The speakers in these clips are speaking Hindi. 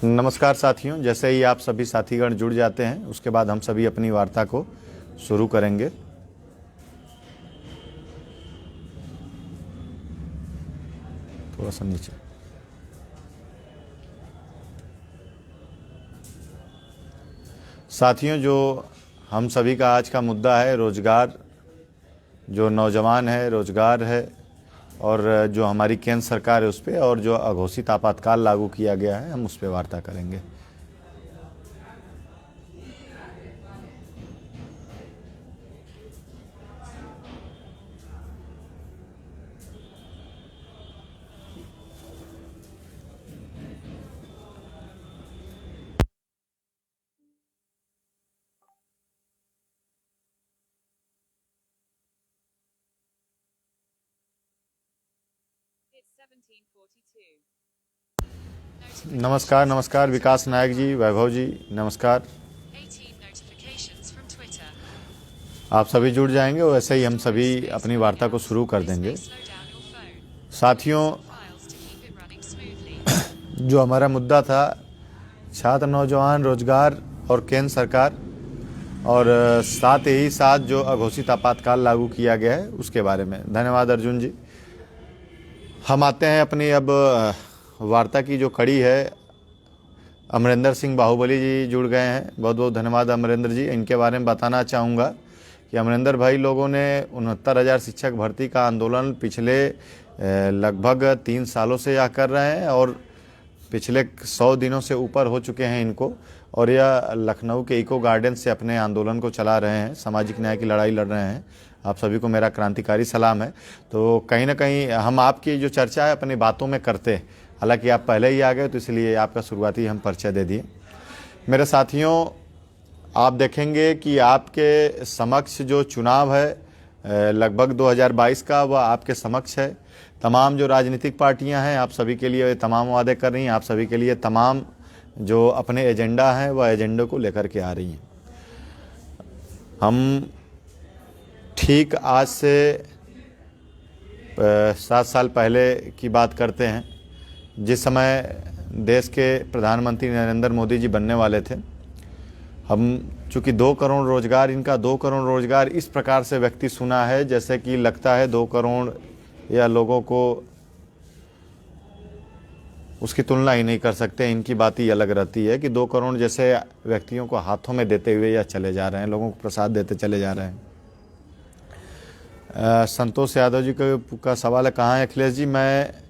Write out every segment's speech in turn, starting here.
नमस्कार साथियों, जैसे ही आप सभी साथीगण जुड़ जाते हैं उसके बाद हम सभी अपनी वार्ता को शुरू करेंगे। थोड़ा सा नीचे। साथियों, जो हम सभी का आज का मुद्दा है रोजगार, जो नौजवान है रोजगार है, और जो हमारी केंद्र सरकार है उस पर, और जो अघोषित आपातकाल लागू किया गया है हम उस पर वार्ता करेंगे। नमस्कार नमस्कार विकास नायक जी, वैभव जी, नमस्कार। आप सभी जुड़ जाएंगे और ऐसे ही हम सभी अपनी वार्ता को शुरू कर देंगे। साथियों, जो हमारा मुद्दा था छात्र नौजवान रोजगार और केंद्र सरकार, और साथ ही साथ जो अघोषित आपातकाल लागू किया गया है उसके बारे में। धन्यवाद अर्जुन जी। हम आते हैं अपनी अब वार्ता की जो कड़ी है। अमरिंदर सिंह बाहुबली जी जुड़ गए हैं, बहुत बहुत धन्यवाद अमरिंदर जी। इनके बारे में बताना चाहूँगा कि अमरिंदर भाई लोगों ने 69,000 शिक्षक भर्ती का आंदोलन पिछले लगभग 3 सालों से यह कर रहे हैं, और पिछले 100 दिनों से ऊपर हो चुके हैं इनको, और यह लखनऊ के इको गार्डन से अपने आंदोलन को चला रहे हैं, सामाजिक न्याय की लड़ाई लड़ रहे हैं। आप सभी को मेरा क्रांतिकारी सलाम है। तो कहीं ना कहीं हम आपकी जो चर्चा है अपनी बातों में करते, हालांकि आप पहले ही आ गए तो इसलिए आपका शुरुआती हम परिचय दे दिए। मेरे साथियों, आप देखेंगे कि आपके समक्ष जो चुनाव है लगभग 2022 का, वह आपके समक्ष है। तमाम जो राजनीतिक पार्टियां हैं आप सभी के लिए तमाम वादे कर रही हैं, आप सभी के लिए तमाम जो अपने एजेंडा हैं वह एजेंडे को लेकर के आ रही हैं। हम ठीक आज से 7 साल पहले की बात करते हैं, जिस समय देश के प्रधानमंत्री नरेंद्र मोदी जी बनने वाले थे। हम चूँकि 2 करोड़ रोजगार, इनका 2 करोड़ रोजगार इस प्रकार से व्यक्ति सुना है जैसे कि लगता है 2 करोड़ या लोगों को उसकी तुलना ही नहीं कर सकते। इनकी बात ही अलग रहती है कि 2 करोड़ जैसे व्यक्तियों को हाथों में देते हुए या चले जा रहे हैं, लोगों को प्रसाद देते चले जा रहे हैं। संतोष यादव जी का सवाल है, कहाँ है अखिलेश जी? मैं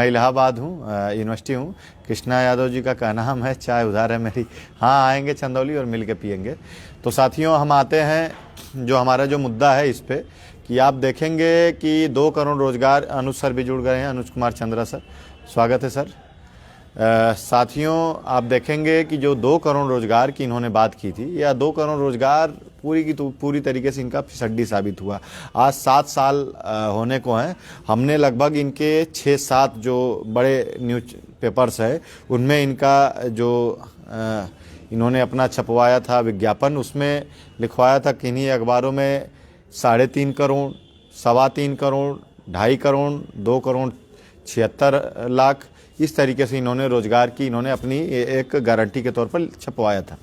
इलाहाबाद हूँ, यूनिवर्सिटी हूँ। कृष्णा यादव जी का क्या नाम है, चाय उधार है मेरी। हाँ, आएंगे चंदौली और मिल के पियेंगे। तो साथियों, हम आते हैं जो हमारा जो मुद्दा है इस पे, कि आप देखेंगे कि 2 करोड़ रोजगार। अनुज सर भी जुड़ गए हैं, अनुज कुमार चंद्रा सर, स्वागत है सर। साथियों, आप देखेंगे कि जो 2 करोड़ रोजगार की इन्होंने बात की थी, या 2 करोड़ रोजगार पूरी की पूरी तरीके से इनका फिसड्डी साबित हुआ। आज 7 साल होने को हैं। हमने लगभग इनके 6-7 जो बड़े न्यूज पेपर्स है उनमें इनका जो इन्होंने अपना छपवाया था विज्ञापन, उसमें लिखवाया था किन्हीं अखबारों में 3.5 करोड़, 3.25 करोड़, 2.5 करोड़, 2 करोड़ 76 लाख, इस तरीके से इन्होंने रोजगार की इन्होंने अपनी एक गारंटी के तौर पर छपवाया था।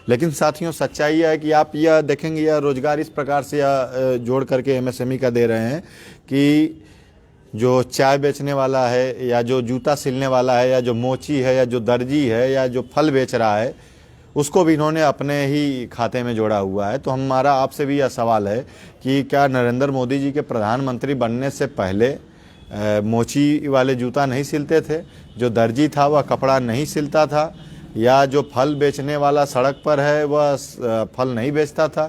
लेकिन साथियों, सच्चाई है कि आप यह देखेंगे, यह रोजगार इस प्रकार से जोड़ करके एमएसएमई का दे रहे हैं कि जो चाय बेचने वाला है, या जो जूता सिलने वाला है, या जो मोची है, या जो दर्जी है, या जो फल बेच रहा है, उसको भी इन्होंने अपने ही खाते में जोड़ा हुआ है। तो हमारा आपसे भी यह सवाल है कि क्या नरेंद्र मोदी जी के प्रधानमंत्री बनने से पहले मोची वाले जूता नहीं सिलते थे, जो दर्जी था वह कपड़ा नहीं सिलता था, या जो फल बेचने वाला सड़क पर है वह फल नहीं बेचता था?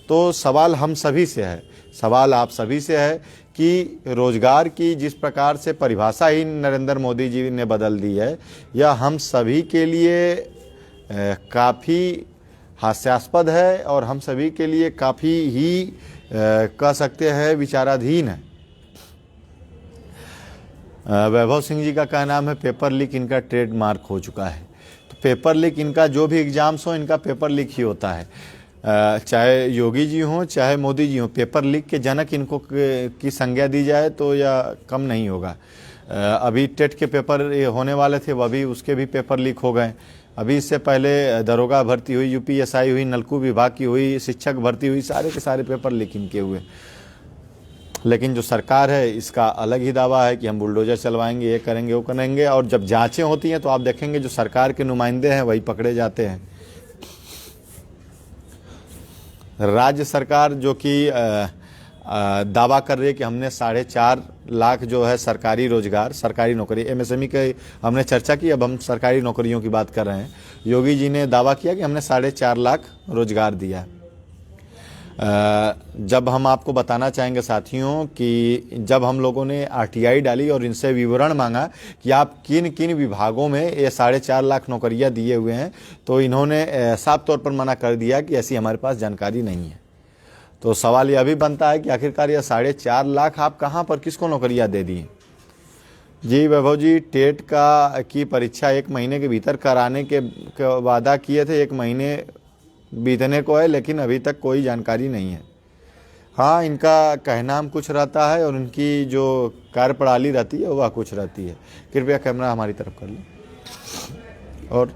तो सवाल हम सभी से है, सवाल आप सभी से है कि रोजगार की जिस प्रकार से परिभाषा ही नरेंद्र मोदी जी ने बदल दी है, यह हम सभी के लिए काफ़ी हास्यास्पद है, और हम सभी के लिए काफ़ी ही कह सकते हैं विचाराधीन है। वैभव सिंह जी का क्या नाम है, पेपर लीक इनका ट्रेडमार्क हो चुका है। तो पेपर लीक, इनका जो भी एग्जाम्स हो इनका पेपर लीक ही होता है। चाहे योगी जी हों चाहे मोदी जी हों, पेपर लीक के जनक इनको की संज्ञा दी जाए तो या कम नहीं होगा। अभी टेट के पेपर होने वाले थे, वह भी उसके भी पेपर लीक हो गए। अभी इससे पहले दरोगा भर्ती हुई, यूपीएसआई हुई, नलकू विभाग की हुई, शिक्षक भर्ती हुई, सारे के सारे पेपर लीक इनके हुए। लेकिन जो सरकार है इसका अलग ही दावा है कि हम बुलडोजर चलवाएंगे, ये करेंगे वो करेंगे, और जब जांचें होती हैं तो आप देखेंगे जो सरकार के नुमाइंदे हैं वही पकड़े जाते हैं। राज्य सरकार जो कि दावा कर रही है कि हमने 4.5 लाख जो है सरकारी रोजगार, सरकारी नौकरी, एमएसएमई के हमने चर्चा की, अब हम सरकारी नौकरियों की बात कर रहे हैं। योगी जी ने दावा किया कि हमने 4.5 लाख रोजगार दिया है। जब हम आपको बताना चाहेंगे साथियों कि जब हम लोगों ने आरटीआई डाली और इनसे विवरण मांगा कि आप किन किन विभागों में ये 4.5 लाख नौकरियां दिए हुए हैं, तो इन्होंने साफ तौर पर मना कर दिया कि ऐसी हमारे पास जानकारी नहीं है। तो सवाल यह भी बनता है कि आखिरकार यह 4.5 लाख आप कहाँ पर किसको नौकरियां दे दी? जी वैभव जी, टेट की परीक्षा 1 महीने के भीतर कराने के वादा किए थे, 1 महीने बीतने को है लेकिन अभी तक कोई जानकारी नहीं है। हाँ, इनका कहना हम कुछ रहता है और इनकी जो कार्यप्रणाली रहती है वह कुछ रहती है। कृपया कैमरा हमारी तरफ कर लें और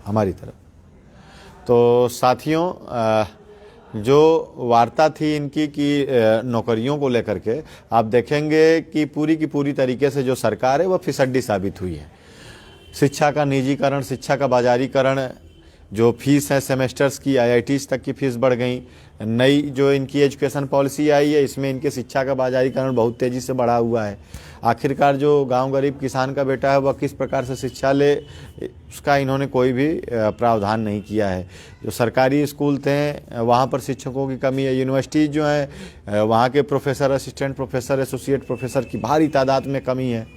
हमारी तरफ। तो साथियों, जो वार्ता थी इनकी कि नौकरियों को लेकर के, आप देखेंगे कि पूरी की पूरी तरीके से जो सरकार है वह फिसड्डी साबित हुई है। शिक्षा का निजीकरण, शिक्षा का बाजारीकरण, जो फीस है सेमेस्टर्स की, आईआईटीज तक की फीस बढ़ गई। नई जो इनकी एजुकेशन पॉलिसी आई है इसमें इनके शिक्षा का बाजारीकरण बहुत तेज़ी से बढ़ा हुआ है। आखिरकार जो गांव गरीब किसान का बेटा है वह किस प्रकार से शिक्षा ले, उसका इन्होंने कोई भी प्रावधान नहीं किया है। जो सरकारी स्कूल थे वहाँ पर शिक्षकों की कमी है। यूनिवर्सिटी जो है वहाँ के professor, assistant professor, associate professor की भारी तादाद में कमी है,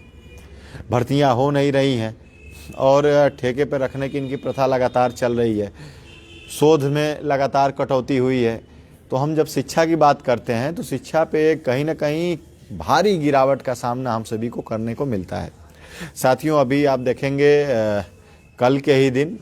भर्तियाँ हो नहीं रही हैं और ठेके पर रखने की इनकी प्रथा लगातार चल रही है। शोध में लगातार कटौती हुई है। तो हम जब शिक्षा की बात करते हैं तो शिक्षा पे कहीं ना कहीं भारी गिरावट का सामना हम सभी को करने को मिलता है। साथियों, अभी आप देखेंगे कल के ही दिन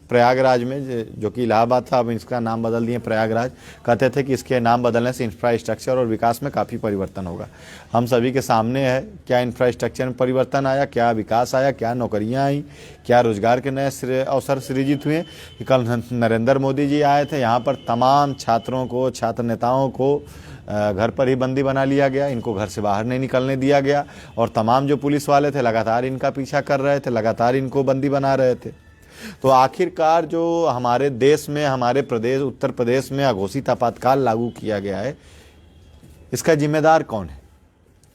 प्रयागराज में, जो कि इलाहाबाद था, अब इसका नाम बदल दिए प्रयागराज, कहते थे कि इसके नाम बदलने से इंफ्रास्ट्रक्चर और विकास में काफ़ी परिवर्तन होगा। हम सभी के सामने है क्या इंफ्रास्ट्रक्चर में परिवर्तन आया, क्या विकास आया, क्या नौकरियां आई, क्या रोजगार के नए अवसर सृजित हुए। कि कल नरेंद्र मोदी जी आए थे, यहाँ पर तमाम छात्रों को, छात्र नेताओं को घर पर ही बंदी बना लिया गया, इनको घर से बाहर नहीं निकलने दिया गया, और तमाम जो पुलिस वाले थे लगातार इनका पीछा कर रहे थे, लगातार इनको बंदी बना रहे थे। तो आखिरकार जो हमारे देश में, हमारे प्रदेश उत्तर प्रदेश में अघोषित आपातकाल लागू किया गया है, इसका जिम्मेदार कौन है?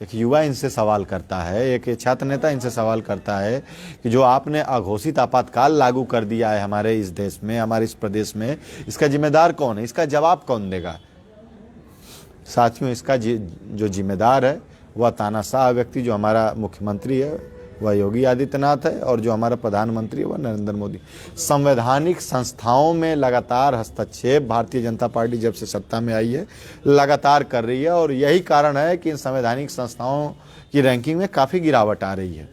एक युवा इनसे सवाल करता है, एक छात्र नेता इनसे सवाल करता है कि जो आपने अघोषित आपातकाल लागू कर दिया है हमारे इस देश में, हमारे इस प्रदेश में, इसका जिम्मेदार कौन है? इसका जवाब कौन देगा? साथियों, इसका जो जिम्मेदार है वह तानाशाह व्यक्ति जो हमारा मुख्यमंत्री है वह योगी आदित्यनाथ है, और जो हमारा प्रधानमंत्री है वह नरेंद्र मोदी। संवैधानिक संस्थाओं में लगातार हस्तक्षेप भारतीय जनता पार्टी जब से सत्ता में आई है लगातार कर रही है, और यही कारण है कि इन संवैधानिक संस्थाओं की रैंकिंग में काफ़ी गिरावट आ रही है।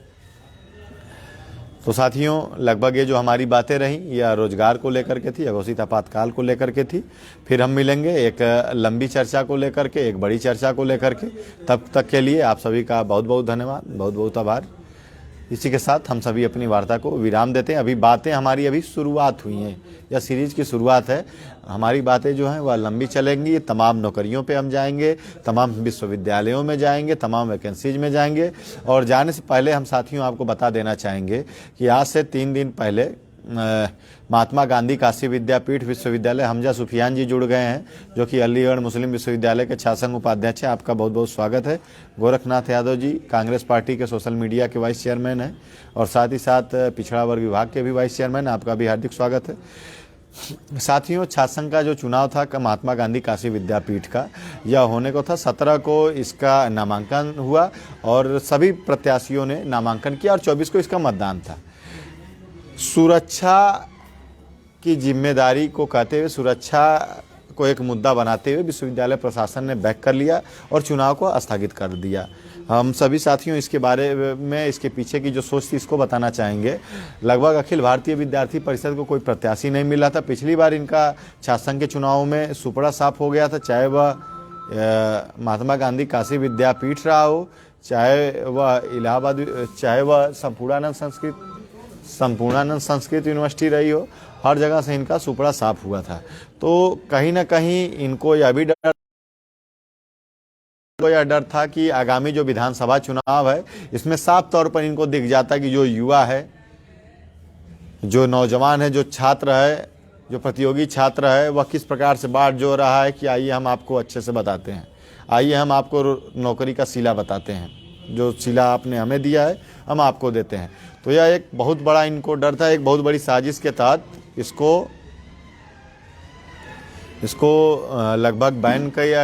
तो साथियों, लगभग ये जो हमारी बातें रहीं यह रोजगार को लेकर के थी, अघोषित आपातकाल को लेकर के थी। फिर हम मिलेंगे एक लंबी चर्चा को लेकर के, एक बड़ी चर्चा को लेकर के। तब तक के लिए आप सभी का बहुत बहुत धन्यवाद, बहुत बहुत आभार। इसी के साथ हम सभी अपनी वार्ता को विराम देते हैं। अभी बातें हमारी अभी शुरुआत हुई हैं, यह सीरीज़ की शुरुआत है। हमारी बातें जो हैं वह लंबी चलेंगी। तमाम नौकरियों पे हम जाएंगे, तमाम विश्वविद्यालयों में जाएंगे, तमाम वैकेंसीज में जाएंगे। और जाने से पहले हम साथियों आपको बता देना चाहेंगे कि आज से 3 दिन पहले महात्मा गांधी काशी विद्यापीठ विश्वविद्यालय हमजा सुफियान जी जुड़ गए हैं, जो कि अलीगढ़ मुस्लिम विश्वविद्यालय के छात्रसंघ उपाध्यक्ष हैं। आपका बहुत बहुत स्वागत है। गोरखनाथ यादव जी कांग्रेस पार्टी के सोशल मीडिया के वाइस चेयरमैन हैं, और साथ ही साथ पिछड़ा वर्ग विभाग के भी वाइस चेयरमैन, आपका भी हार्दिक स्वागत है। साथियों, छात्रसंघ का जो चुनाव था महात्मा गांधी काशी विद्यापीठ का, यह होने को था 17 को इसका नामांकन हुआ और सभी प्रत्याशियों ने नामांकन किया, और 24 को इसका मतदान था। सुरक्षा की जिम्मेदारी को कहते हुए, सुरक्षा को एक मुद्दा बनाते हुए विश्वविद्यालय प्रशासन ने बैक कर लिया और चुनाव को स्थगित कर दिया। हम सभी साथियों इसके बारे में, इसके पीछे की जो सोच थी इसको बताना चाहेंगे। लगभग अखिल भारतीय विद्यार्थी परिषद को कोई प्रत्याशी नहीं मिला था। पिछली बार इनका छात्र संघ के चुनाव में सुपड़ा साफ हो गया था, चाहे वह महात्मा गांधी काशी विद्यापीठ रहा हो, चाहे वह इलाहाबाद, चाहे वह संपूर्णानंद संस्कृत यूनिवर्सिटी रही हो, हर जगह से इनका सुपड़ा साफ हुआ था। तो कहीं ना कहीं इनको यह भी डर था कि आगामी जो विधानसभा चुनाव है इसमें साफ तौर पर इनको दिख जाता कि जो युवा है, जो नौजवान है, जो छात्र है, जो प्रतियोगी छात्र है, वह किस प्रकार से बाट जो रहा है कि आइए हम आपको अच्छे से बताते हैं, आइए हम आपको नौकरी का सिला बताते हैं, जो सिला आपने हमें दिया है हम आपको देते हैं। तो यह एक बहुत बड़ा इनको डर था। एक बहुत बड़ी साजिश के तहत इसको लगभग बैन किया,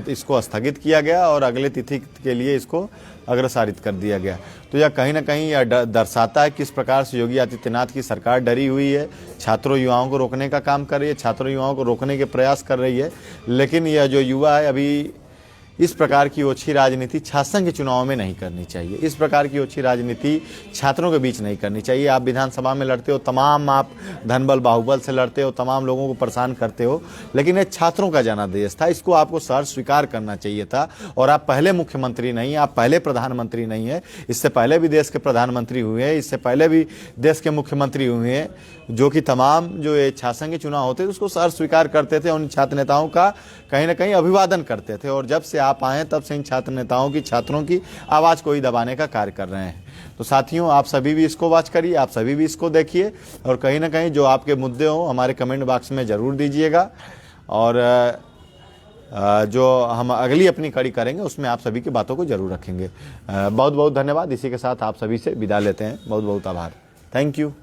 इसको स्थगित किया गया और अगले तिथि के लिए इसको अग्रसारित कर दिया गया। तो यह कहीं ना कहीं यह दर्शाता है किस प्रकार से योगी आदित्यनाथ की सरकार डरी हुई है, छात्रों युवाओं को रोकने का काम कर रही है, छात्रों युवाओं को रोकने के प्रयास कर रही है। लेकिन यह जो युवा है, अभी इस प्रकार की ओछी राजनीति छात्र संघ के चुनाव में नहीं करनी चाहिए। इस प्रकार की ओछी राजनीति छात्रों के बीच नहीं करनी चाहिए। आप विधानसभा में लड़ते हो, तमाम आप धनबल बाहुबल से लड़ते हो, तमाम लोगों को परेशान करते हो, लेकिन ये छात्रों का जनादेश था, इसको आपको सर स्वीकार करना चाहिए था। और आप पहले मुख्यमंत्री नहीं, आप पहले प्रधानमंत्री नहीं है, इससे पहले भी देश के प्रधानमंत्री हुए हैं, इससे पहले भी देश के मुख्यमंत्री हुए हैं, जो कि तमाम जो ये छात्र संघ के चुनाव होते थे उसको सर स्वीकार करते थे, उन छात्र नेताओं का कहीं ना कहीं अभिवादन करते थे। और जब से आप आए तब से इन छात्र नेताओं की, छात्रों की आवाज़ को ही दबाने का कार्य कर रहे हैं। तो साथियों, आप सभी भी इसको वॉच करिए, आप सभी भी इसको देखिए और कहीं ना कहीं जो आपके मुद्दे हों हमारे कमेंट बॉक्स में ज़रूर दीजिएगा। और जो हम अगली अपनी कड़ी करेंगे उसमें आप सभी की बातों को जरूर रखेंगे। बहुत बहुत धन्यवाद। इसी के साथ आप सभी से विदा लेते हैं। बहुत बहुत आभार। Thank you.